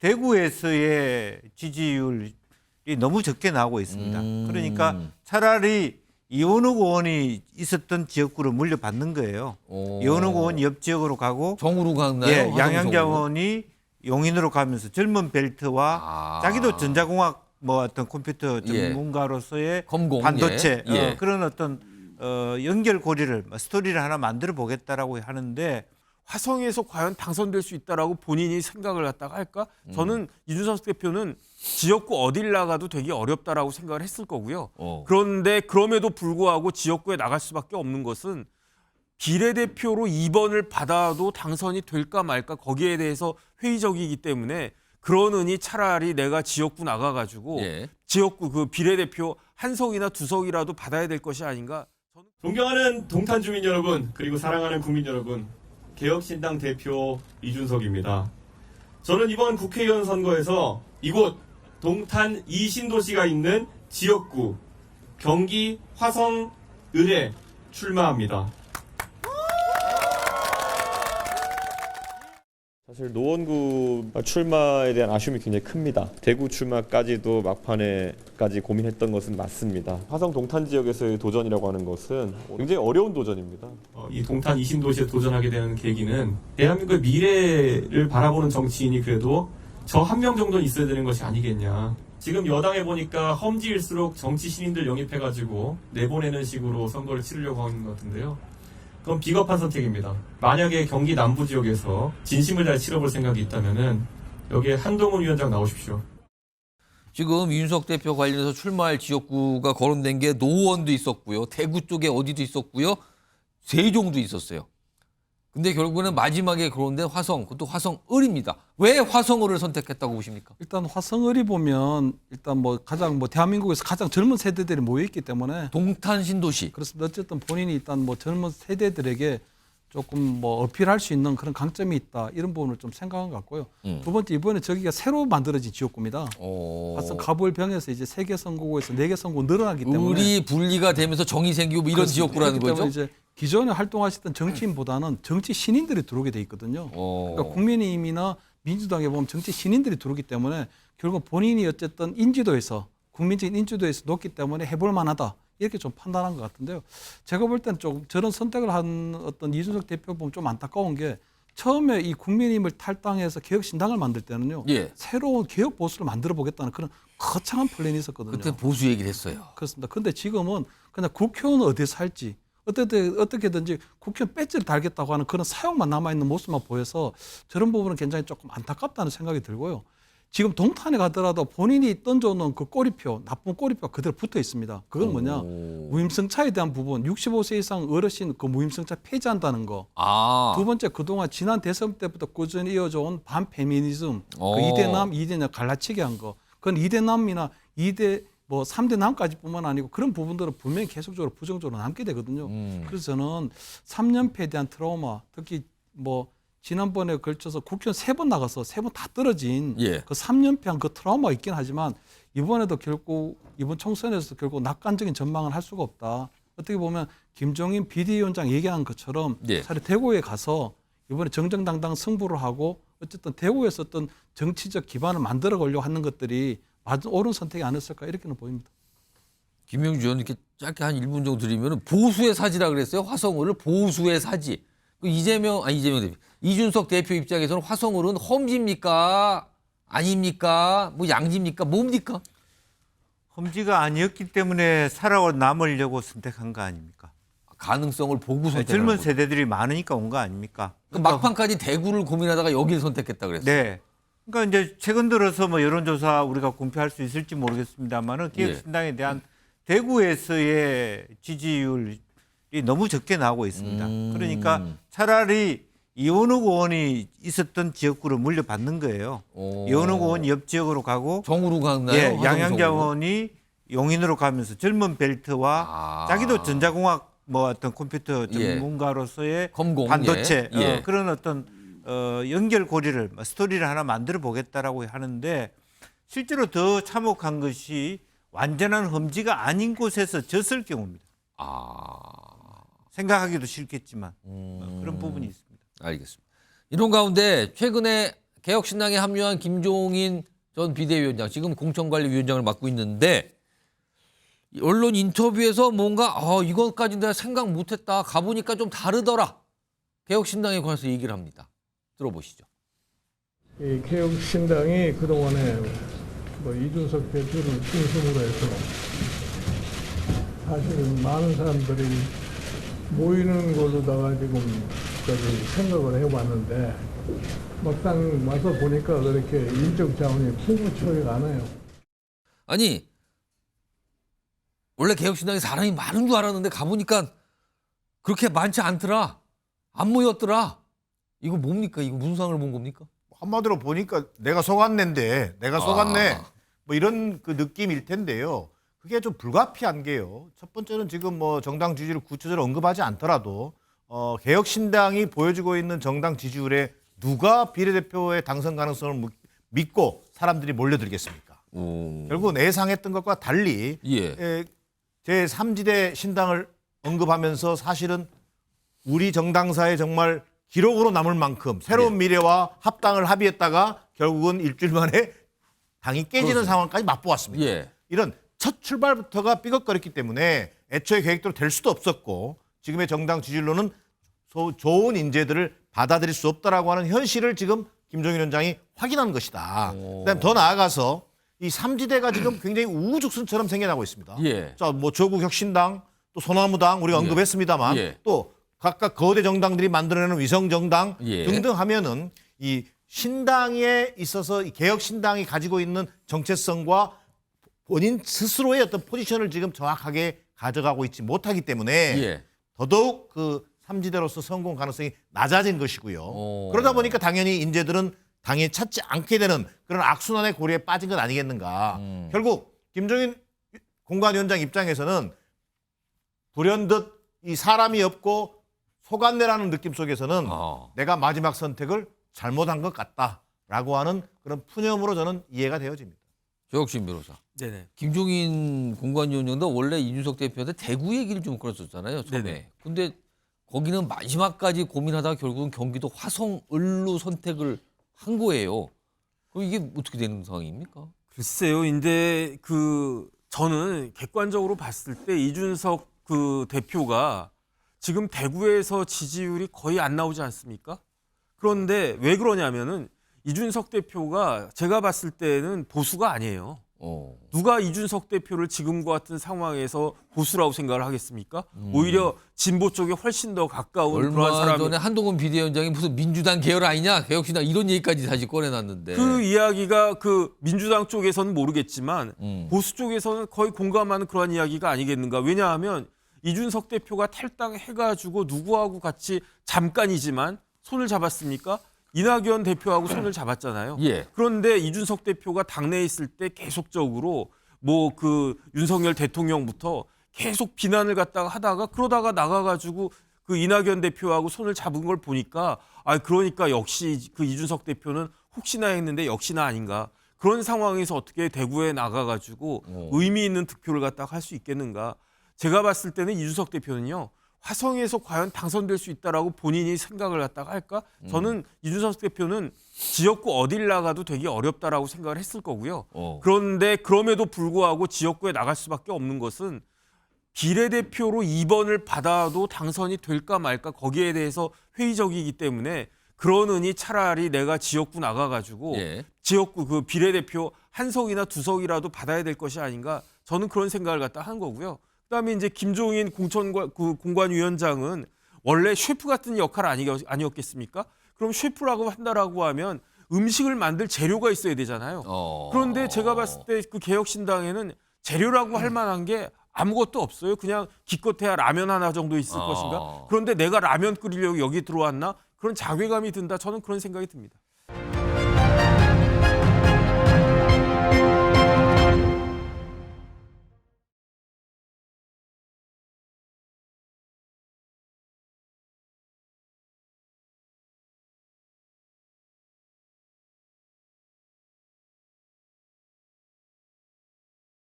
대구에서의 지지율이 너무 적게 나오고 있습니다. 그러니까 차라리 이원욱 의원이 있었던 지역구를 물려받는 거예요. 이원욱 의원이 옆 지역으로 가고 정으로 갔나요? 예, 양양자 의원이 용인으로 가면서 젊은 벨트와 자기도 전자공학 뭐 어떤 컴퓨터 전문가로서의 검공, 반도체 예. 그런 어떤 연결고리를 스토리를 하나 만들어 보겠다라고 하는데 화성에서 과연 당선될 수 있다라고 본인이 생각을 갖다가 할까? 저는 이준석 대표는 지역구 어딜 나가도 되게 어렵다라고 생각을 했을 거고요. 그런데 그럼에도 불구하고 지역구에 나갈 수밖에 없는 것은 비례대표로 2번을 받아도 당선이 될까 말까 거기에 대해서 회의적이기 때문에 그러느니 차라리 내가 지역구 나가가지고 지역구 그 비례대표 한 석이나 두 석이라도 받아야 될 것이 아닌가. 존경하는 동탄 주민 여러분, 그리고 사랑하는 국민 여러분, 개혁신당 대표 이준석입니다. 저는 이번 국회의원 선거에서 이곳 동탄 이신도시가 있는 지역구 경기 화성 을에 출마합니다. 사실 노원구 출마에 대한 아쉬움이 굉장히 큽니다. 대구 출마까지도 막판에까지 고민했던 것은 맞습니다. 화성 동탄 지역에서의 도전이라고 하는 것은 굉장히 어려운 도전입니다. 이 동탄 이신도시에 도전하게 되는 계기는 대한민국의 미래를 바라보는 정치인이 그래도 저 한 명 정도는 있어야 되는 것이 아니겠냐. 지금 여당에 보니까 험지일수록 정치 신인들 영입해가지고 내보내는 식으로 선거를 치르려고 하는 것 같은데요. 그건 비겁한 선택입니다. 만약에 경기 남부 지역에서 진심을 다해 치러볼 생각이 있다면은 여기에 한동훈 위원장 나오십시오. 지금 이준석 대표 관련해서 출마할 지역구가 거론된 게 노원도 있었고요. 대구 쪽에 어디도 있었고요. 세종도 있었어요. 근데 결국에는 마지막에 거론된 화성, 그것도 화성을입니다. 왜 화성을을 선택했다고 보십니까? 일단 화성을이 보면 일단 뭐 가장 뭐 대한민국에서 가장 젊은 세대들이 모여 있기 때문에 동탄 신도시. 그렇습니다. 어쨌든 본인이 일단 뭐 젊은 세대들에게 조금 뭐 어필할 수 있는 그런 강점이 있다 이런 부분을 좀 생각한 것 같고요. 두 번째 이번에 저기가 새로 만들어진 지역구입니다. 화성 가불병에서 이제 3개 선거구에서 4개 선거구 늘어나기 때문에 을이 분리가 되면서 정이 생기고 뭐 이런 지역구라는 거죠. 이제 기존에 활동하셨던 정치인보다는 정치 신인들이 들어오게 돼 있거든요. 그러니까 국민의힘이나 민주당에 보면 정치 신인들이 들어오기 때문에 결국 본인이 어쨌든 인지도에서 국민적인 인지도에서 높기 때문에 해볼 만하다. 이렇게 좀 판단한 것 같은데요. 제가 볼 때는 좀 저런 선택을 한 어떤 이준석 대표 보면 좀 안타까운 게 처음에 이 국민의힘을 탈당해서 개혁신당을 만들 때는요. 새로운 개혁 보수를 만들어 보겠다는 그런 거창한 플랜이 있었거든요. 그때 보수 얘기를 했어요. 그렇습니다. 그런데 지금은 그냥 국회의원 어디서 살지 어떻게든지 국회의원 배지를 달겠다고 하는 그런 사용만 남아있는 모습만 보여서 저런 부분은 굉장히 조금 안타깝다는 생각이 들고요. 지금 동탄에 가더라도 본인이 던져놓은 그 꼬리표, 나쁜 꼬리표가 그대로 붙어 있습니다. 그건 뭐냐? 무임승차에 대한 부분, 65세 이상 어르신 그 무임승차 폐지한다는 거. 두 번째, 그동안 지난 대선 때부터 꾸준히 이어져온 반페미니즘, 그 2대남, 2대녀 갈라치기 한 거. 그건 2대남이나 2대 뭐 3대 남까지뿐만 아니고 그런 부분들은 분명히 계속적으로 부정적으로 남게 되거든요. 그래서 저는 3년패에 대한 트라우마, 특히 뭐 지난번에 걸쳐서 국회의원 3번 나가서 3번 다 떨어진 그 3년패한 그 트라우마가 있긴 하지만 이번에도 결국 이번 총선에서 결국 낙관적인 전망을 할 수가 없다. 어떻게 보면 김종인 비대위원장 얘기한 것처럼 차라리 대구에 가서 이번에 정정당당 승부를 하고 어쨌든 대구에서 어떤 정치적 기반을 만들어 가려고 하는 것들이 맞은 옳은 선택이 아니었을까 이렇게는 보입니다. 김영주 의원 이렇게 짧게 한 1분 정도 드리면 보수의 사지라 그랬어요. 화성을을 보수의 사지. 이재명 대표, 이준석 대표 입장에서는 화성을은 험지입니까? 아닙니까? 뭐 양지입니까? 뭡니까? 험지가 아니었기 때문에 살아남으려고 선택한 거 아닙니까? 가능성을 보고 선택한 젊은 거죠. 세대들이 많으니까 온 거 아닙니까? 막판까지 대구를 고민하다가 여기를 선택했다 그랬어요. 네. 그러니까 이제 최근 들어서 뭐 여론조사 우리가 공표할 수 있을지 모르겠습니다만은 개혁신당에 대한 대구에서의 지지율이 너무 적게 나오고 있습니다. 그러니까 차라리 이원욱 의원이 있었던 지역구를 물려받는 거예요. 이원욱 의원이 옆 지역으로 가고 정으로 갔나요? 예, 양양자 의원이 용인으로 가면서 젊은 벨트와 자기도 전자공학 뭐 어떤 컴퓨터 전문가로서의 검공, 반도체 그런 어떤 연결고리를 스토리를 하나 만들어 보겠다라고 하는데 실제로 더 참혹한 것이 완전한 험지가 아닌 곳에서 졌을 경우입니다. 생각하기도 싫겠지만 그런 부분이 있습니다. 알겠습니다. 이런 가운데 최근에 개혁신당에 합류한 김종인 전 비대위원장, 지금 공천관리위원장을 맡고 있는데 언론 인터뷰에서 뭔가 이것까지 내가 생각 못했다. 가보니까 좀 다르더라. 개혁신당에 관해서 얘기를 합니다. 들어보시죠. 이 개혁신당이 그동안에 이준석 대표를 중심으로 해서 사실은 많은 사람들이 모이는 걸로다가 지금 생각을 해봤는데 막상 와서 보니까 그렇게 인적 자원이 풍부치가 않아요. 아니 원래 개혁신당에 사람이 많은 줄 알았는데 가보니까 그렇게 많지 않더라. 안 모였더라. 이거 뭡니까? 이거 무슨 상을 본 겁니까? 한마디로 보니까 내가 속았는데 내가 속았네 뭐 이런 그 느낌일 텐데요. 그게 좀 불가피한 게요. 첫 번째는 지금 뭐 정당 지지율을 구체적으로 언급하지 않더라도 개혁신당이 보여주고 있는 정당 지지율에 누가 비례대표의 당선 가능성을 믿고 사람들이 몰려들겠습니까? 결국은 예상했던 것과 달리 예. 제3지대 신당을 언급하면서 사실은 우리 정당사에 정말 기록으로 남을 만큼 새로운 미래와 합당을 합의했다가 결국은 일주일 만에 당이 깨지는 상황까지 맛보았습니다. 예. 이런 첫 출발부터가 삐걱거렸기 때문에 애초에 계획대로 될 수도 없었고 지금의 정당 지지율로는 좋은 인재들을 받아들일 수 없다라고 하는 현실을 지금 김종인 위원장이 확인한 것이다. 그다음에 더 나아가서 이 3지대가 지금 굉장히 우후죽순처럼 생겨나고 있습니다. 예. 자, 뭐 조국혁신당, 또 소나무당 우리가 언급했습니다만 예. 또 각각 거대 정당들이 만들어내는 위성정당 예. 등등 하면은 이 신당에 있어서 이 개혁신당이 가지고 있는 정체성과 본인 스스로의 어떤 포지션을 지금 정확하게 가져가고 있지 못하기 때문에 예. 더더욱 그 3지대로서 성공 가능성이 낮아진 것이고요. 그러다 보니까 당연히 인재들은 당연히 찾지 않게 되는 그런 악순환의 고리에 빠진 것 아니겠는가. 결국 김종인 공관위원장 입장에서는 불현듯 이 사람이 없고 속았네라는 느낌 속에서는 내가 마지막 선택을 잘못한 것 같다라고 하는 그런 푸념으로 저는 이해가 되어집니다. 조혁신 변호사. 네네. 김종인 공관위원장도 원래 이준석 대표한테 대구 얘기를 좀 끌었었잖아요. 처음에. 네네. 근데 거기는 마지막까지 고민하다가 결국은 경기도 화성을로 선택을 한 거예요. 그럼 이게 어떻게 되는 상황입니까? 글쎄요. 근데 저는 객관적으로 봤을 때 이준석 그 대표가 지금 대구에서 지지율이 거의 안 나오지 않습니까? 그런데 왜 그러냐면은 이준석 대표가 제가 봤을 때는 보수가 아니에요. 누가 이준석 대표를 지금과 같은 상황에서 보수라고 생각을 하겠습니까? 오히려 진보 쪽에 훨씬 더 가까운 그런 얼마 사람이 전에 한동훈 비대위원장이 무슨 민주당 계열 아니냐, 개혁신당 이런 얘기까지 다시 꺼내놨는데. 그 이야기가 그 민주당 쪽에서는 모르겠지만 보수 쪽에서는 거의 공감하는 그런 이야기가 아니겠는가. 왜냐하면 이준석 대표가 탈당해가지고 누구하고 같이 잠깐이지만 손을 잡았습니까? 이낙연 대표하고 손을 잡았잖아요. 예. 그런데 이준석 대표가 당내에 있을 때 계속적으로 뭐 그 윤석열 대통령부터 계속 비난을 갖다가 하다가 그러다가 나가가지고 그 이낙연 대표하고 손을 잡은 걸 보니까 그러니까 역시 그 이준석 대표는 혹시나 했는데 역시나 아닌가. 그런 상황에서 어떻게 대구에 나가가지고 의미 있는 득표를 갖다가 할 수 있겠는가. 제가 봤을 때는 이준석 대표는요. 화성에서 과연 당선될 수 있다라고 본인이 생각을 갖다가 할까? 저는 이준석 대표는 지역구 어딜 나가도 되게 어렵다라고 생각을 했을 거고요. 그런데 그럼에도 불구하고 지역구에 나갈 수밖에 없는 것은 비례대표로 2번을 받아도 당선이 될까 말까 거기에 대해서 회의적이기 때문에 그러느니 차라리 내가 지역구 나가가지고 지역구 그 비례대표 한 석이나 두 석이라도 받아야 될 것이 아닌가 저는 그런 생각을 갖다 한 거고요. 그다음에 이제 김종인 공관위원장은 원래 셰프 같은 역할 아니었겠습니까? 그럼 셰프라고 한다라고 하면 음식을 만들 재료가 있어야 되잖아요. 그런데 제가 봤을 때 그 개혁신당에는 재료라고 할 만한 게 아무것도 없어요. 그냥 기껏해야 라면 하나 정도 있을 것인가? 그런데 내가 라면 끓이려고 여기 들어왔나? 그런 자괴감이 든다. 저는 그런 생각이 듭니다.